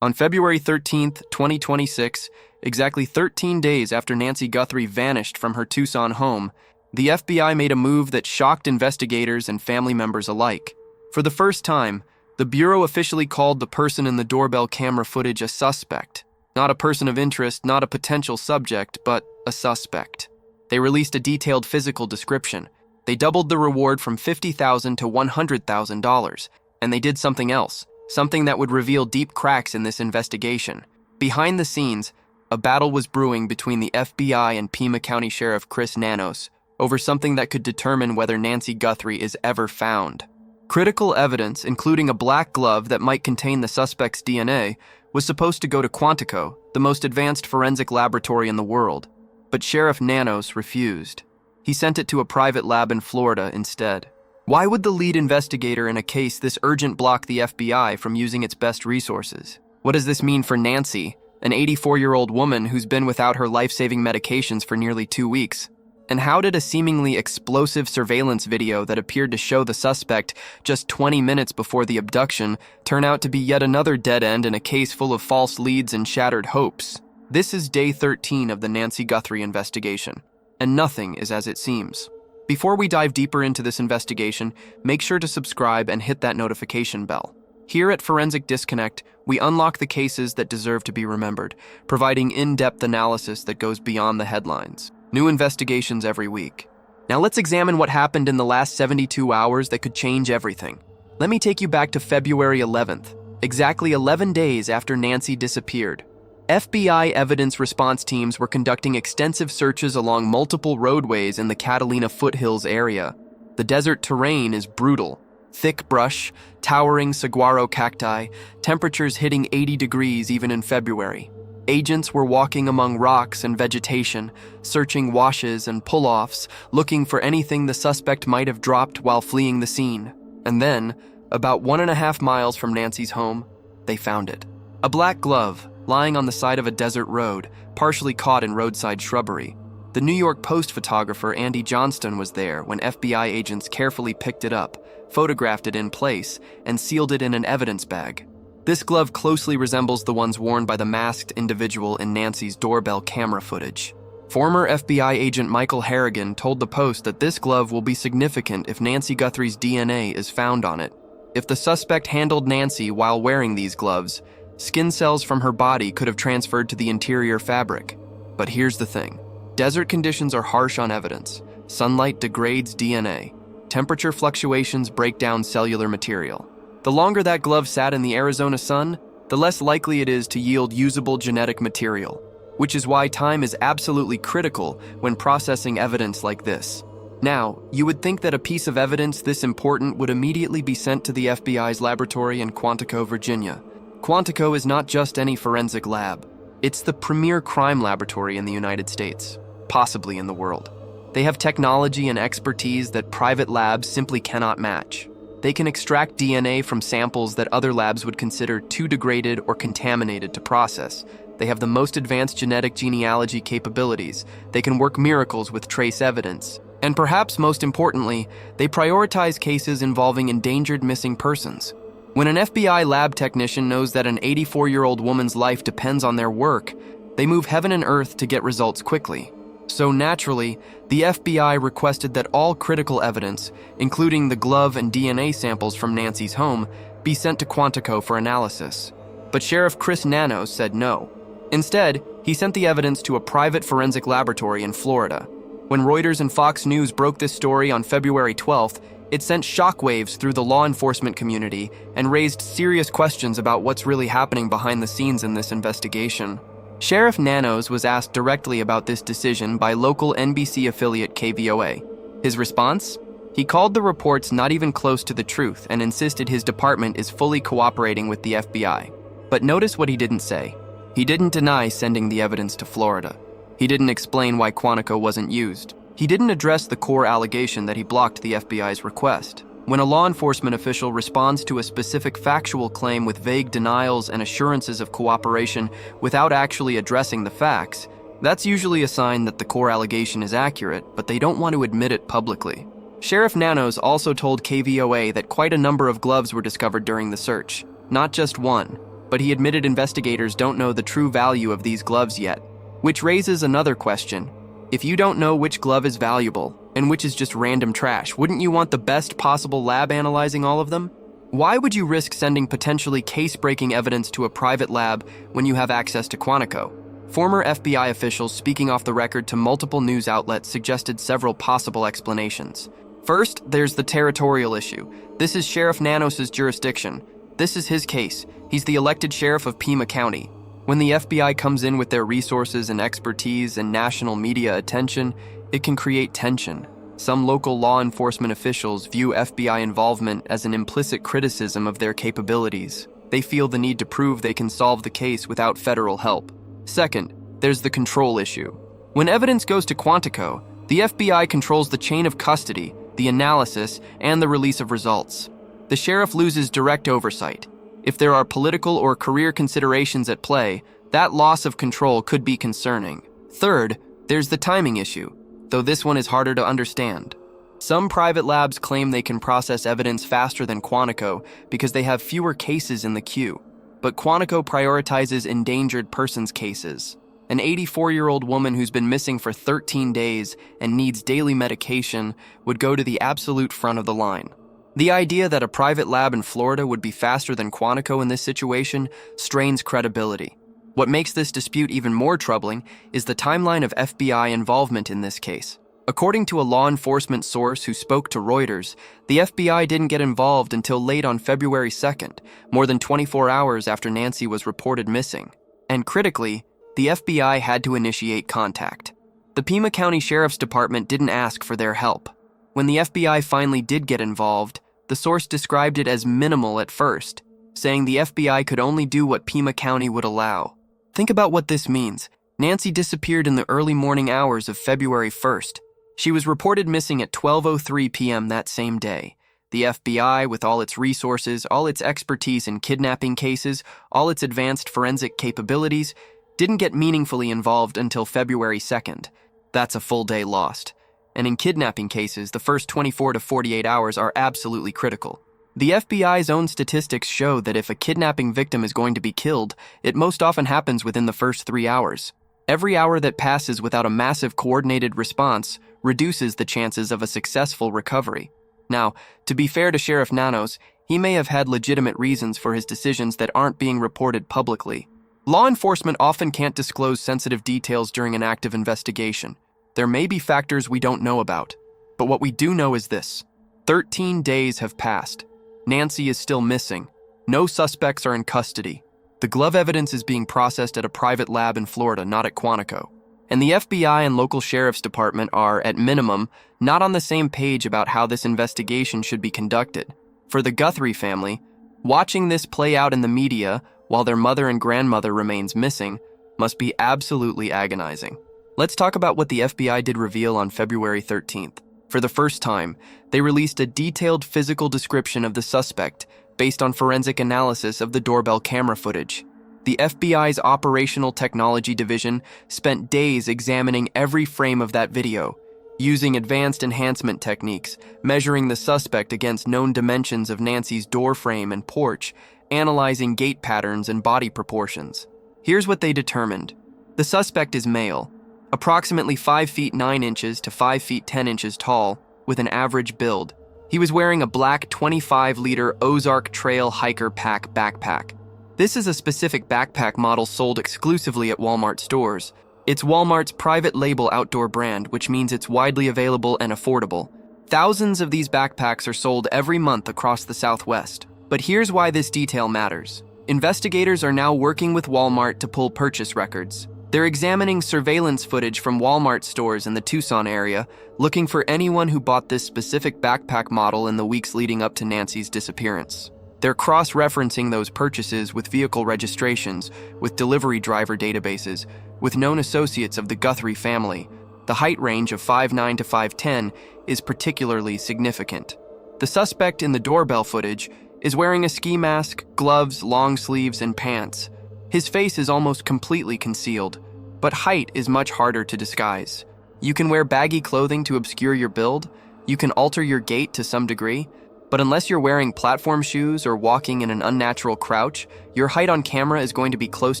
On February 13th, 2026, exactly 13 days after Nancy Guthrie vanished from her Tucson home, the FBI made a move that shocked investigators and family members alike. For the first time, the Bureau officially called the person in the doorbell camera footage a suspect. Not a person of interest, not a potential subject, but a suspect. They released a detailed physical description. They doubled the reward from $50,000 to $100,000, and they did something else. Something that would reveal deep cracks in this investigation. Behind the scenes, a battle was brewing between the FBI and Pima County Sheriff Chris Nanos over something that could determine whether Nancy Guthrie is ever found. Critical evidence, including a black glove that might contain the suspect's DNA, was supposed to go to Quantico, the most advanced forensic laboratory in the world. But Sheriff Nanos refused. He sent it to a private lab in Florida instead. Why would the lead investigator in a case this urgent block the FBI from using its best resources? What does this mean for Nancy, an 84-year-old woman who's been without her life-saving medications for nearly 2 weeks? And how did a seemingly explosive surveillance video that appeared to show the suspect just 20 minutes before the abduction turn out to be yet another dead end in a case full of false leads and shattered hopes? This is day 13 of the Nancy Guthrie investigation, and nothing is as it seems. Before we dive deeper into this investigation, make sure to subscribe and hit that notification bell. Here at Forensic Disconnect, we unlock the cases that deserve to be remembered, providing in-depth analysis that goes beyond the headlines. New investigations every week. Now let's examine what happened in the last 72 hours that could change everything. Let me take you back to February 11th, exactly 11 days after Nancy disappeared. FBI evidence response teams were conducting extensive searches along multiple roadways in the Catalina foothills area. The desert terrain is brutal. Thick brush, towering saguaro cacti, temperatures hitting 80 degrees even in February. Agents were walking among rocks and vegetation, searching washes and pull-offs, looking for anything the suspect might have dropped while fleeing the scene. And then, about 1.5 miles from Nancy's home, they found it. A black glove, lying on the side of a desert road, partially caught in roadside shrubbery. The New York Post photographer Andy Johnston was there when FBI agents carefully picked it up, photographed it in place, and sealed it in an evidence bag. This glove closely resembles the ones worn by the masked individual in Nancy's doorbell camera footage. Former FBI agent Michael Harrigan told the Post that this glove will be significant if Nancy Guthrie's DNA is found on it. If the suspect handled Nancy while wearing these gloves, skin cells from her body could have transferred to the interior fabric. But here's the thing. Desert conditions are harsh on evidence. Sunlight degrades DNA. Temperature fluctuations break down cellular material. The longer that glove sat in the Arizona sun, the less likely it is to yield usable genetic material, which is why time is absolutely critical when processing evidence like this. Now, you would think that a piece of evidence this important would immediately be sent to the FBI's laboratory in Quantico, Virginia. Quantico is not just any forensic lab. It's the premier crime laboratory in the United States, possibly in the world. They have technology and expertise that private labs simply cannot match. They can extract DNA from samples that other labs would consider too degraded or contaminated to process. They have the most advanced genetic genealogy capabilities. They can work miracles with trace evidence. And perhaps most importantly, they prioritize cases involving endangered missing persons. When an FBI lab technician knows that an 84-year-old woman's life depends on their work, they move heaven and earth to get results quickly. So naturally, the FBI requested that all critical evidence, including the glove and DNA samples from Nancy's home, be sent to Quantico for analysis. But Sheriff Chris Nanos said no. Instead, he sent the evidence to a private forensic laboratory in Florida. When Reuters and Fox News broke this story on February 12th, it sent shockwaves through the law enforcement community and raised serious questions about what's really happening behind the scenes in this investigation. Sheriff Nanos was asked directly about this decision by local NBC affiliate KVOA. His response? He called the reports not even close to the truth and insisted his department is fully cooperating with the FBI. But notice what he didn't say. He didn't deny sending the evidence to Florida. He didn't explain why Quantico wasn't used. He didn't address the core allegation that he blocked the FBI's request. When a law enforcement official responds to a specific factual claim with vague denials and assurances of cooperation without actually addressing the facts, that's usually a sign that the core allegation is accurate, but they don't want to admit it publicly. Sheriff Nanos also told KVOA that quite a number of gloves were discovered during the search. Not just one. but he admitted investigators don't know the true value of these gloves yet. Which raises another question. If you don't know which glove is valuable and which is just random trash, wouldn't you want the best possible lab analyzing all of them? Why would you risk sending potentially case-breaking evidence to a private lab when you have access to Quantico? Former FBI officials speaking off the record to multiple news outlets suggested several possible explanations. First, there's the territorial issue. This is Sheriff Nanos' jurisdiction. This is his case. He's the elected sheriff of Pima County. When the FBI comes in with their resources and expertise and national media attention, it can create tension. Some local law enforcement officials view FBI involvement as an implicit criticism of their capabilities. They feel the need to prove they can solve the case without federal help. Second, there's the control issue. When evidence goes to Quantico, the FBI controls the chain of custody, the analysis, and the release of results. The sheriff loses direct oversight. If there are political or career considerations at play, that loss of control could be concerning. Third, there's the timing issue, though this one is harder to understand. Some private labs claim they can process evidence faster than Quantico because they have fewer cases in the queue. But Quantico prioritizes endangered persons cases. An 84-year-old woman who's been missing for 13 days and needs daily medication would go to the absolute front of the line. The idea that a private lab in Florida would be faster than Quantico in this situation strains credibility. What makes this dispute even more troubling is the timeline of FBI involvement in this case. According to a law enforcement source who spoke to Reuters, the FBI didn't get involved until late on February 2nd, more than 24 hours after Nancy was reported missing. And critically, the FBI had to initiate contact. The Pima County Sheriff's Department didn't ask for their help. When the FBI finally did get involved, the source described it as minimal at first, saying the FBI could only do what Pima County would allow. Think about what this means. Nancy disappeared in the early morning hours of February 1st. She was reported missing at 12:03 p.m. that same day. The FBI, with all its resources, all its expertise in kidnapping cases, all its advanced forensic capabilities, didn't get meaningfully involved until February 2nd. That's a full day lost. And in kidnapping cases, the first 24 to 48 hours are absolutely critical. The FBI's own statistics show that if a kidnapping victim is going to be killed, it most often happens within the first 3 hours. Every hour that passes without a massive coordinated response reduces the chances of a successful recovery. Now, to be fair to Sheriff Nanos, he may have had legitimate reasons for his decisions that aren't being reported publicly. Law enforcement often can't disclose sensitive details during an active investigation. There may be factors we don't know about, but what we do know is this. 13 days have passed. Nancy is still missing. No suspects are in custody. The glove evidence is being processed at a private lab in Florida, not at Quantico. And the FBI and local sheriff's department are, at minimum, not on the same page about how this investigation should be conducted. For the Guthrie family, watching this play out in the media while their mother and grandmother remains missing must be absolutely agonizing. Let's talk about what the FBI did reveal on February 13th. For the first time, they released a detailed physical description of the suspect based on forensic analysis of the doorbell camera footage. The FBI's Operational Technology Division spent days examining every frame of that video, using advanced enhancement techniques, measuring the suspect against known dimensions of Nancy's door frame and porch, analyzing gait patterns and body proportions. Here's what they determined. The suspect is male, approximately 5 feet 9 inches to 5 feet 10 inches tall, with an average build. He was wearing a black 25-liter Ozark Trail Hiker Pack backpack. This is a specific backpack model sold exclusively at Walmart stores. It's Walmart's private label outdoor brand, which means it's widely available and affordable. Thousands of these backpacks are sold every month across the Southwest. But here's why this detail matters. Investigators are now working with Walmart to pull purchase records. They're examining surveillance footage from Walmart stores in the Tucson area, looking for anyone who bought this specific backpack model in the weeks leading up to Nancy's disappearance. They're cross-referencing those purchases with vehicle registrations, with delivery driver databases, with known associates of the Guthrie family. The height range of 5'9" to 5'10" is particularly significant. The suspect in the doorbell footage is wearing a ski mask, gloves, long sleeves, and pants. His face is almost completely concealed, but height is much harder to disguise. You can wear baggy clothing to obscure your build, you can alter your gait to some degree, But unless you're wearing platform shoes or walking in an unnatural crouch, your height on camera is going to be close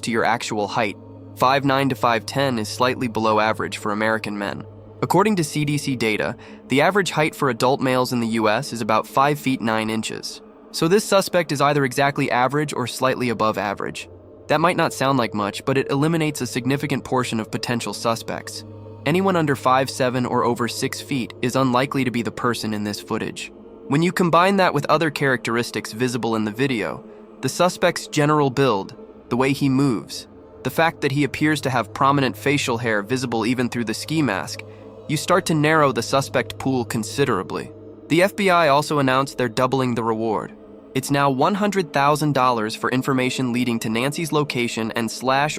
to your actual height. 5'9" to 5'10" is slightly below average for American men. According to CDC data, the average height for adult males in the US is about 5 feet 9 inches. So this suspect is either exactly average or slightly above average. That might not sound like much, but it eliminates a significant portion of potential suspects. Anyone under 5'7" or over 6 feet is unlikely to be the person in this footage. When you combine that with other characteristics visible in the video, the suspect's general build, the way he moves, the fact that he appears to have prominent facial hair visible even through the ski mask, you start to narrow the suspect pool considerably. The FBI also announced they're doubling the reward. It's now $100,000 for information leading to Nancy's location and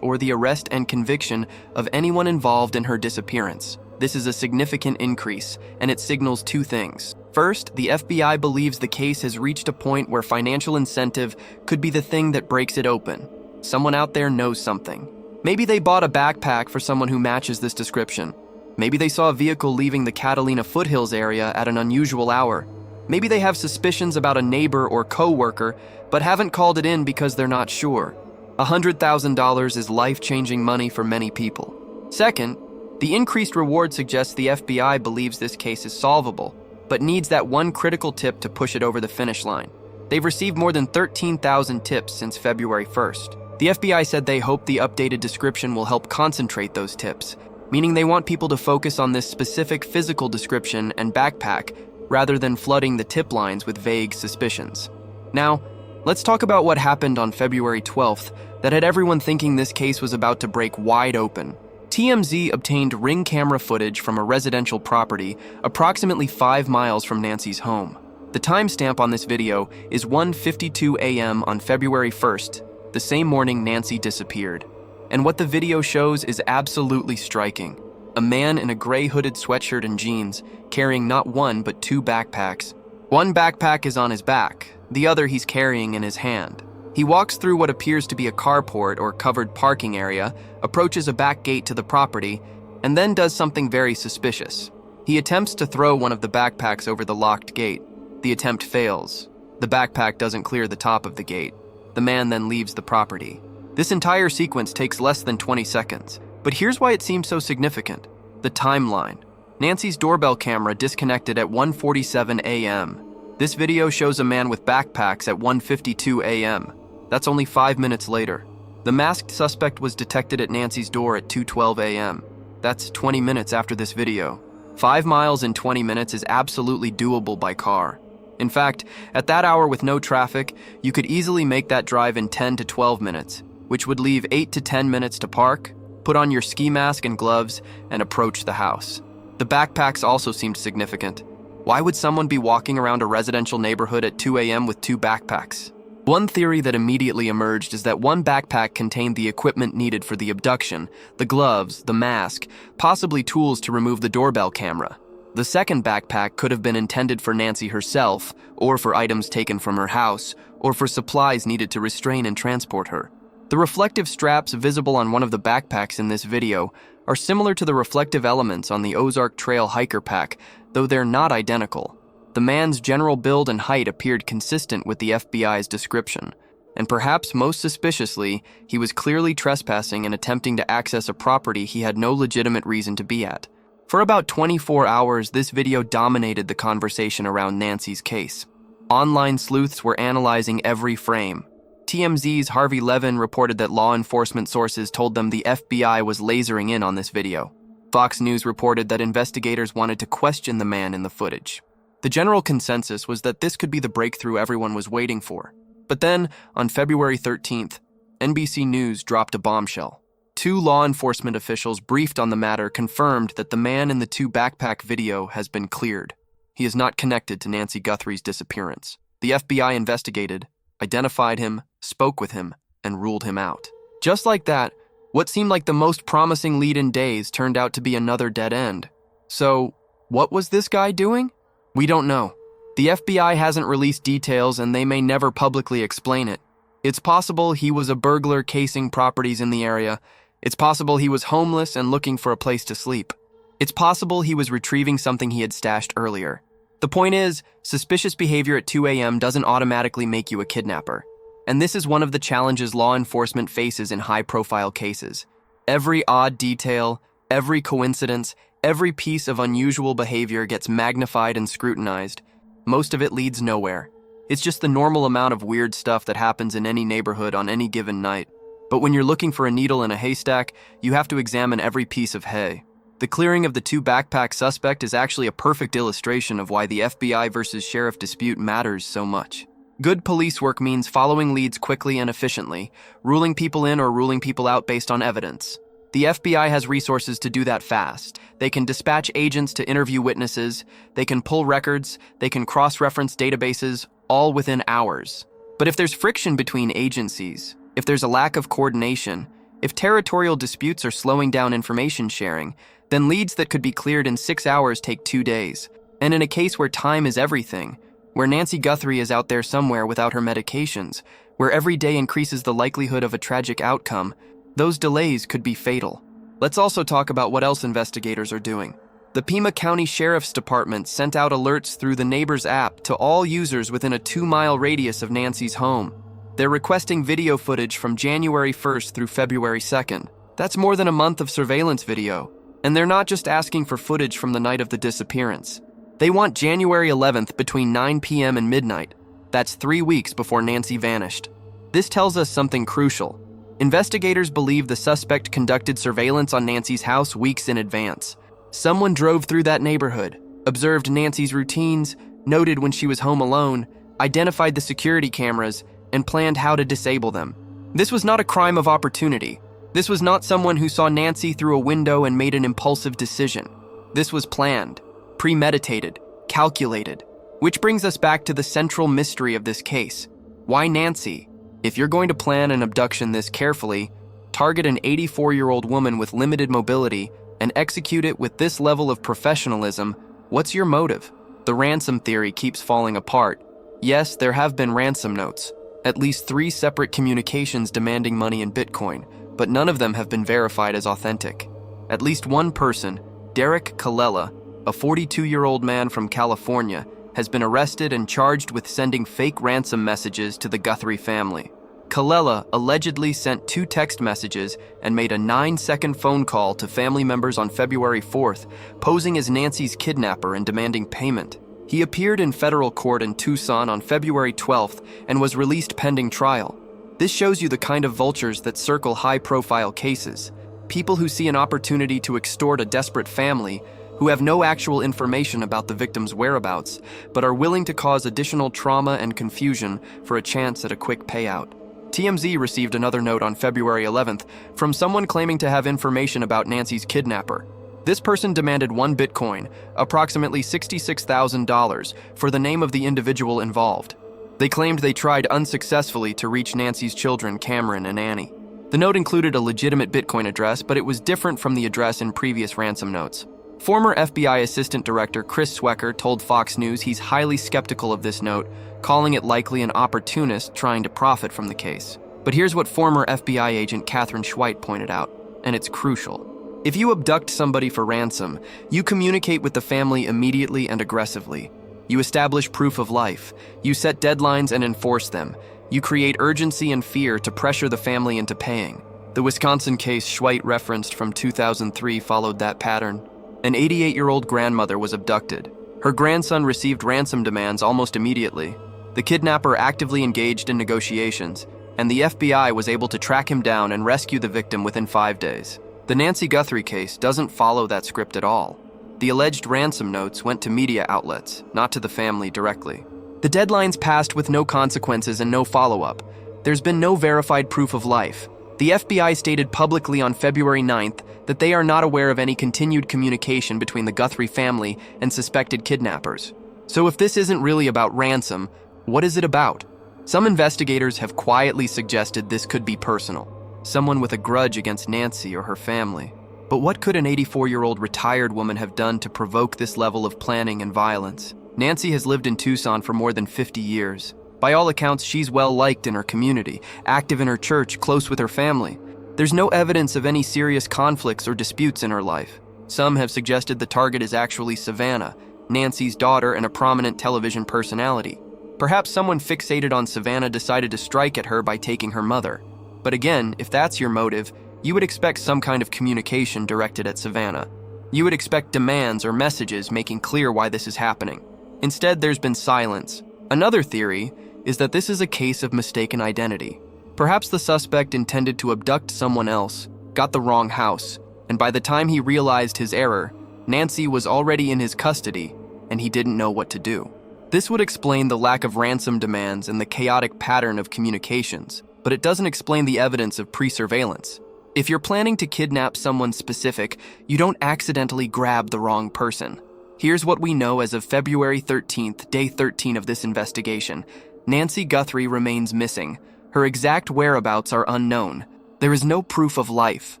or the arrest and conviction of anyone involved in her disappearance. This is a significant increase, and it signals two things. First, the FBI believes the case has reached a point where financial incentive could be the thing that breaks it open. Someone out there knows something. Maybe they bought a backpack for someone who matches this description. Maybe they saw a vehicle leaving the Catalina foothills area at an unusual hour. Maybe they have suspicions about a neighbor or co-worker, but haven't called it in because they're not sure. $100,000 is life-changing money for many people. Second, the increased reward suggests the FBI believes this case is solvable, but needs that one critical tip to push it over the finish line. They've received more than 13,000 tips since February 1st. The FBI said they hope the updated description will help concentrate those tips, meaning they want people to focus on this specific physical description and backpack rather than flooding the tip lines with vague suspicions. Now, let's talk about what happened on February 12th that had everyone thinking this case was about to break wide open. TMZ obtained ring camera footage from a residential property approximately 5 miles from Nancy's home. The timestamp on this video is 1:52 a.m. on February 1st, the same morning Nancy disappeared. And what the video shows is absolutely striking. A man in a gray hooded sweatshirt and jeans, carrying not one but 2 backpacks. One backpack is on his back, the other he's carrying in his hand. He walks through what appears to be a carport or covered parking area, approaches a back gate to the property, and then does something very suspicious. He attempts to throw one of the backpacks over the locked gate. The attempt fails. The backpack doesn't clear the top of the gate. The man then leaves the property. This entire sequence takes less than 20 seconds, but here's why it seems so significant. The timeline. Nancy's doorbell camera disconnected at 1:47 a.m. This video shows a man with backpacks at 1:52 a.m. That's only 5 minutes later. The masked suspect was detected at Nancy's door at 2:12 a.m. That's 20 minutes after this video. 5 miles in 20 minutes is absolutely doable by car. In fact, at that hour with no traffic, you could easily make that drive in 10 to 12 minutes, which would leave 8 to 10 minutes to park, put on your ski mask and gloves, and approach the house. The backpacks also seemed significant. Why would someone be walking around a residential neighborhood at 2 a.m. with 2 backpacks? One theory that immediately emerged is that one backpack contained the equipment needed for the abduction, the gloves, the mask, possibly tools to remove the doorbell camera. The second backpack could have been intended for Nancy herself, or for items taken from her house, or for supplies needed to restrain and transport her. The reflective straps visible on one of the backpacks in this video are similar to the reflective elements on the Ozark Trail hiker pack, though they're not identical. The man's general build and height appeared consistent with the FBI's description, and perhaps most suspiciously, he was clearly trespassing and attempting to access a property he had no legitimate reason to be at. For about 24 hours, this video dominated the conversation around Nancy's case. Online sleuths were analyzing every frame. TMZ's Harvey Levin reported that law enforcement sources told them the FBI was lasering in on this video. Fox News reported that investigators wanted to question the man in the footage. The general consensus was that this could be the breakthrough everyone was waiting for. But then, on February 13th, NBC News dropped a bombshell. 2 law enforcement officials briefed on the matter confirmed that the man in the 2 backpack video has been cleared. He is not connected to Nancy Guthrie's disappearance. The FBI investigated, identified him, spoke with him, and ruled him out. Just like that, what seemed like the most promising lead in days turned out to be another dead end. So, what was this guy doing? We don't know. The FBI hasn't released details, and they may never publicly explain it. It's possible he was a burglar casing properties in the area. It's possible he was homeless and looking for a place to sleep. It's possible he was retrieving something he had stashed earlier. The The point is, suspicious behavior at 2 a.m. doesn't automatically make you a kidnapper. And this is one of the challenges law enforcement faces in high-profile cases. Every odd detail, every coincidence, every piece of unusual behavior gets magnified and scrutinized. Most of it leads nowhere. It's just the normal amount of weird stuff that happens in any neighborhood on any given night. But when you're looking for a needle in a haystack, you have to examine every piece of hay. The clearing of the two backpack suspect is actually a perfect illustration of why the FBI versus sheriff dispute matters so much. Good police work means following leads quickly and efficiently, ruling people in or ruling people out based on evidence. The FBI has resources to do that fast. They can dispatch agents to interview witnesses, they can pull records, they can cross-reference databases, all within hours. But if there's friction between agencies, if there's a lack of coordination, if territorial disputes are slowing down information sharing, then leads that could be cleared in 6 hours take 2 days. And in a case where time is everything, where Nancy Guthrie is out there somewhere without her medications, where every day increases the likelihood of a tragic outcome, those delays could be fatal. Let's also talk about what else investigators are doing. The Pima County Sheriff's Department sent out alerts through the Neighbors app to all users within a 2-mile radius of Nancy's home. They're requesting video footage from January 1st through February 2nd. That's more than a month of surveillance video. And they're not just asking for footage from the night of the disappearance. They want January 11th between 9 p.m. and midnight. That's 3 weeks before Nancy vanished. This tells us something crucial. Investigators believe the suspect conducted surveillance on Nancy's house weeks in advance. Someone drove through that neighborhood, observed Nancy's routines, noted when she was home alone, identified the security cameras, and planned how to disable them. This was not a crime of opportunity. This was not someone who saw Nancy through a window and made an impulsive decision. This was planned, premeditated, calculated. Which brings us back to the central mystery of this case. Why Nancy? If you're going to plan an abduction this carefully, target an 84-year-old woman with limited mobility, and execute it with this level of professionalism, what's your motive? The ransom theory keeps falling apart. Yes, there have been ransom notes, at least 3 separate communications demanding money in Bitcoin, but none of them have been verified as authentic. At least one person, Derek Colella, a 42-year-old man from California, has been arrested and charged with sending fake ransom messages to the Guthrie family. Colella allegedly sent 2 text messages and made a 9-second phone call to family members on February 4th, posing as Nancy's kidnapper and demanding payment. He appeared in federal court in Tucson on February 12th and was released pending trial. This shows you the kind of vultures that circle high-profile cases. People who see an opportunity to extort a desperate family, who have no actual information about the victim's whereabouts, but are willing to cause additional trauma and confusion for a chance at a quick payout. TMZ received another note on February 11th from someone claiming to have information about Nancy's kidnapper. This person demanded 1 Bitcoin, approximately $66,000, for the name of the individual involved. They claimed they tried unsuccessfully to reach Nancy's children, Cameron and Annie. The note included a legitimate Bitcoin address, but it was different from the address in previous ransom notes. Former FBI Assistant Director Chris Swecker told Fox News he's highly skeptical of this note, calling it likely an opportunist trying to profit from the case. But here's what former FBI agent Catherine Schweit pointed out, and it's crucial. If you abduct somebody for ransom, you communicate with the family immediately and aggressively. You establish proof of life. You set deadlines and enforce them. You create urgency and fear to pressure the family into paying. The Wisconsin case Schweit referenced from 2003 followed that pattern. An 88-year-old grandmother was abducted. Her grandson received ransom demands almost immediately. The kidnapper actively engaged in negotiations, and the FBI was able to track him down and rescue the victim within 5 days. The Nancy Guthrie case doesn't follow that script at all. The alleged ransom notes went to media outlets, not to the family directly. The deadlines passed with no consequences and no follow-up. There's been no verified proof of life. The FBI stated publicly on February 9th that they are not aware of any continued communication between the Guthrie family and suspected kidnappers. So if this isn't really about ransom, what is it about? Some investigators have quietly suggested this could be personal. Someone with a grudge against Nancy or her family. But what could an 84-year-old retired woman have done to provoke this level of planning and violence? Nancy has lived in Tucson for more than 50 years. By all accounts, she's well-liked in her community, active in her church, close with her family. There's no evidence of any serious conflicts or disputes in her life. Some have suggested the target is actually Savannah, Nancy's daughter and a prominent television personality. Perhaps someone fixated on Savannah decided to strike at her by taking her mother. But again, if that's your motive, you would expect some kind of communication directed at Savannah. You would expect demands or messages making clear why this is happening. Instead, there's been silence. Another theory is that this is a case of mistaken identity. Perhaps the suspect intended to abduct someone else, got the wrong house, and by the time he realized his error, Nancy was already in his custody, and he didn't know what to do. This would explain the lack of ransom demands and the chaotic pattern of communications, but it doesn't explain the evidence of pre-surveillance. If you're planning to kidnap someone specific, you don't accidentally grab the wrong person. Here's what we know as of February 13th, day 13 of this investigation. Nancy Guthrie remains missing. Her exact whereabouts are unknown. There is no proof of life.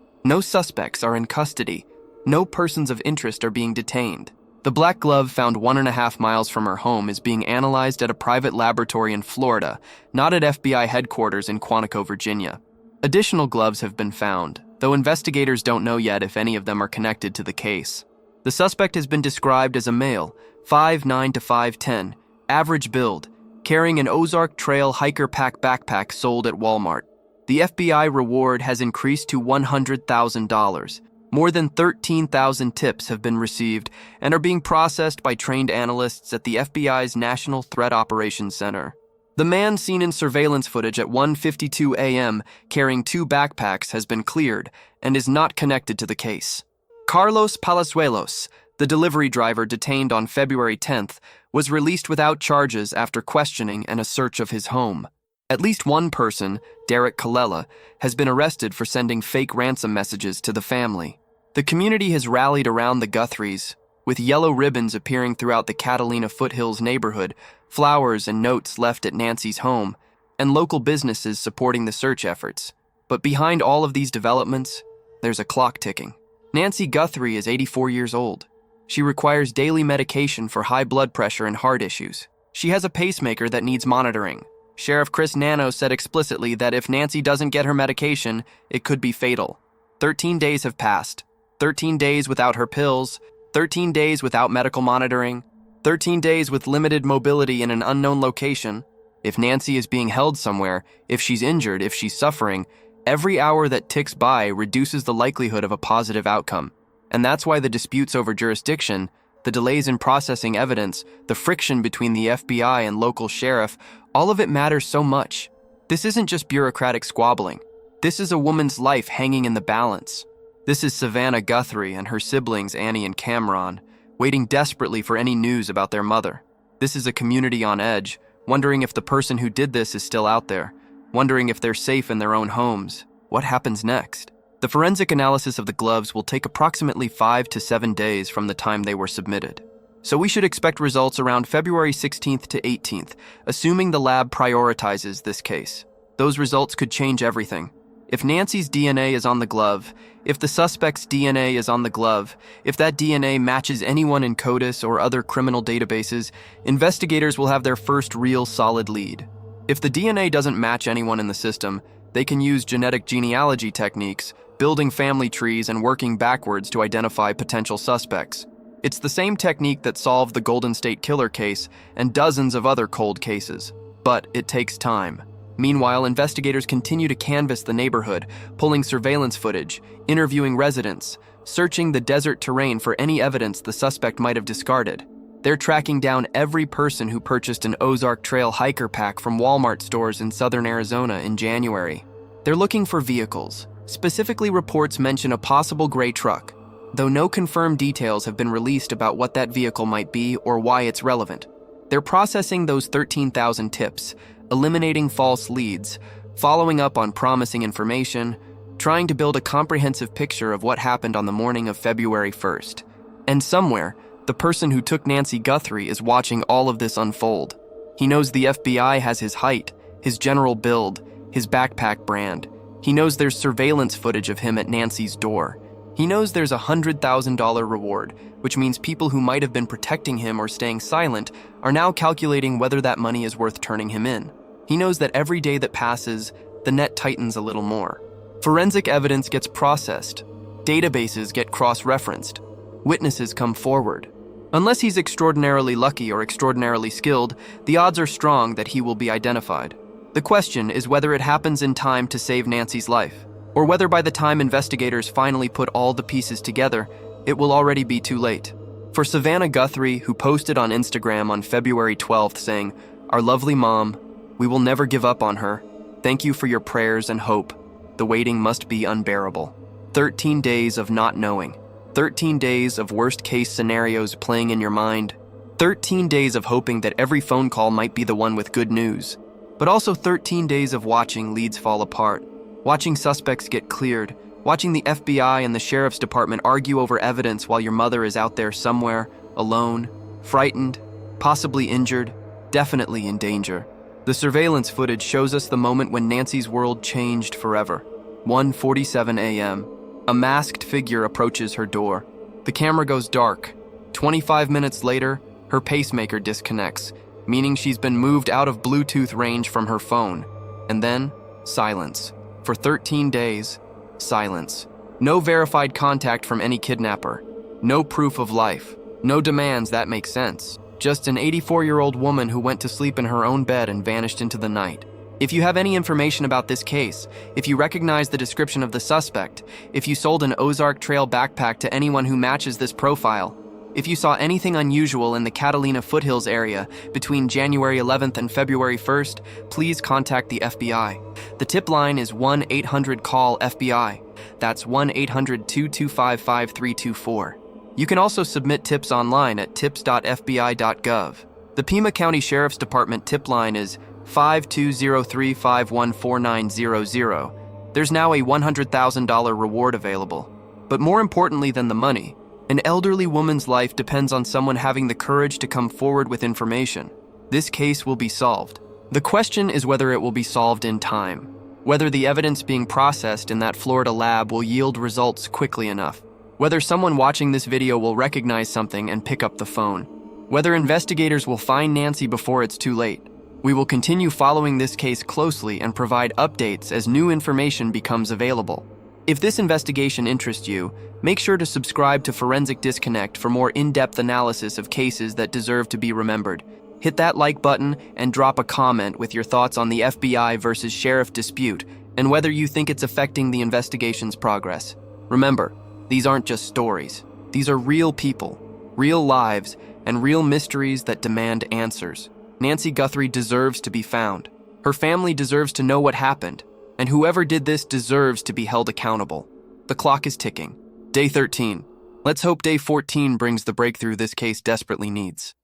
No suspects are in custody. No persons of interest are being detained. The black glove found 1.5 miles from her home is being analyzed at a private laboratory in Florida, not at FBI headquarters in Quantico, Virginia. Additional gloves have been found, though investigators don't know yet if any of them are connected to the case. The suspect has been described as a male, 5'9" to 5'10", average build, carrying an Ozark Trail hiker pack backpack sold at Walmart. The FBI reward has increased to $100,000. More than 13,000 tips have been received and are being processed by trained analysts at the FBI's National Threat Operations Center. The man seen in surveillance footage at 1:52 a.m. carrying 2 backpacks has been cleared and is not connected to the case. Carlos Palazuelos, the delivery driver detained on February 10th, was released without charges after questioning and a search of his home. At least one person, Derek Colella, has been arrested for sending fake ransom messages to the family. The community has rallied around the Guthries, with yellow ribbons appearing throughout the Catalina Foothills neighborhood, flowers and notes left at Nancy's home, and local businesses supporting the search efforts. But behind all of these developments, there's a clock ticking. Nancy Guthrie is 84 years old. She requires daily medication for high blood pressure and heart issues. She has a pacemaker that needs monitoring. Sheriff Chris Nanos said explicitly that if Nancy doesn't get her medication, it could be fatal. 13 days have passed. 13 days without her pills, 13 days without medical monitoring, 13 days with limited mobility in an unknown location. If Nancy is being held somewhere, if she's injured, if she's suffering, every hour that ticks by reduces the likelihood of a positive outcome. And that's why the disputes over jurisdiction, the delays in processing evidence, the friction between the FBI and local sheriff, all of it matters so much. This isn't just bureaucratic squabbling. This is a woman's life hanging in the balance. This is Savannah Guthrie and her siblings Annie and Cameron, waiting desperately for any news about their mother. This is a community on edge, wondering if the person who did this is still out there, wondering if they're safe in their own homes. What happens next? The forensic analysis of the gloves will take approximately 5 to 7 days from the time they were submitted. So we should expect results around February 16th to 18th, assuming the lab prioritizes this case. Those results could change everything. If Nancy's DNA is on the glove, if the suspect's DNA is on the glove, if that DNA matches anyone in CODIS or other criminal databases, investigators will have their first real solid lead. If the DNA doesn't match anyone in the system, they can use genetic genealogy techniques, building family trees and working backwards to identify potential suspects. It's the same technique that solved the Golden State Killer case and dozens of other cold cases. But it takes time. Meanwhile, investigators continue to canvass the neighborhood, pulling surveillance footage, interviewing residents, searching the desert terrain for any evidence the suspect might have discarded. They're tracking down every person who purchased an Ozark Trail hiker pack from Walmart stores in southern Arizona in January. They're looking for vehicles. Specifically, reports mention a possible gray truck, though no confirmed details have been released about what that vehicle might be or why it's relevant. They're processing those 13,000 tips, eliminating false leads, following up on promising information, trying to build a comprehensive picture of what happened on the morning of February 1st. And somewhere, the person who took Nancy Guthrie is watching all of this unfold. He knows the FBI has his height, his general build, his backpack brand. He knows there's surveillance footage of him at Nancy's door. He knows there's a $100,000 reward, which means people who might have been protecting him or staying silent are now calculating whether that money is worth turning him in. He knows that every day that passes, the net tightens a little more. Forensic evidence gets processed. Databases get cross-referenced. Witnesses come forward. Unless he's extraordinarily lucky or extraordinarily skilled, the odds are strong that he will be identified. The question is whether it happens in time to save Nancy's life, or whether by the time investigators finally put all the pieces together, it will already be too late. For Savannah Guthrie, who posted on Instagram on February 12th saying, "Our lovely mom, we will never give up on her. Thank you for your prayers and hope. The waiting must be unbearable. 13 days of not knowing. 13 days of worst-case scenarios playing in your mind. 13 days of hoping that every phone call might be the one with good news. But also 13 days of watching leads fall apart, watching suspects get cleared, watching the FBI and the Sheriff's Department argue over evidence while your mother is out there somewhere, alone, frightened, possibly injured, definitely in danger." The surveillance footage shows us the moment when Nancy's world changed forever. 1:47 a.m. A masked figure approaches her door. The camera goes dark. 25 minutes later, her pacemaker disconnects, meaning she's been moved out of Bluetooth range from her phone. And then, silence. For 13 days, silence. No verified contact from any kidnapper. No proof of life. No demands that make sense. Just an 84-year-old woman who went to sleep in her own bed and vanished into the night. If you have any information about this case, if you recognize the description of the suspect, if you sold an Ozark Trail backpack to anyone who matches this profile, if you saw anything unusual in the Catalina foothills area between January 11th and February 1st, please contact the FBI. The tip line is 1-800-CALL-FBI. That's 1-800-225-5324. You can also submit tips online at tips.fbi.gov. The Pima County Sheriff's Department tip line is 5203514900. There's now a $100,000 reward available. But more importantly than the money, an elderly woman's life depends on someone having the courage to come forward with information. This case will be solved. The question is whether it will be solved in time, whether the evidence being processed in that Florida lab will yield results quickly enough, whether someone watching this video will recognize something and pick up the phone, whether investigators will find Nancy before it's too late. We will continue following this case closely and provide updates as new information becomes available. If this investigation interests you, make sure to subscribe to Forensic Disconnect for more in-depth analysis of cases that deserve to be remembered. Hit that like button and drop a comment with your thoughts on the FBI versus sheriff dispute and whether you think it's affecting the investigation's progress. Remember, these aren't just stories. These are real people, real lives, and real mysteries that demand answers. Nancy Guthrie deserves to be found. Her family deserves to know what happened, and whoever did this deserves to be held accountable. The clock is ticking. Day 13. Let's hope day 14 brings the breakthrough this case desperately needs.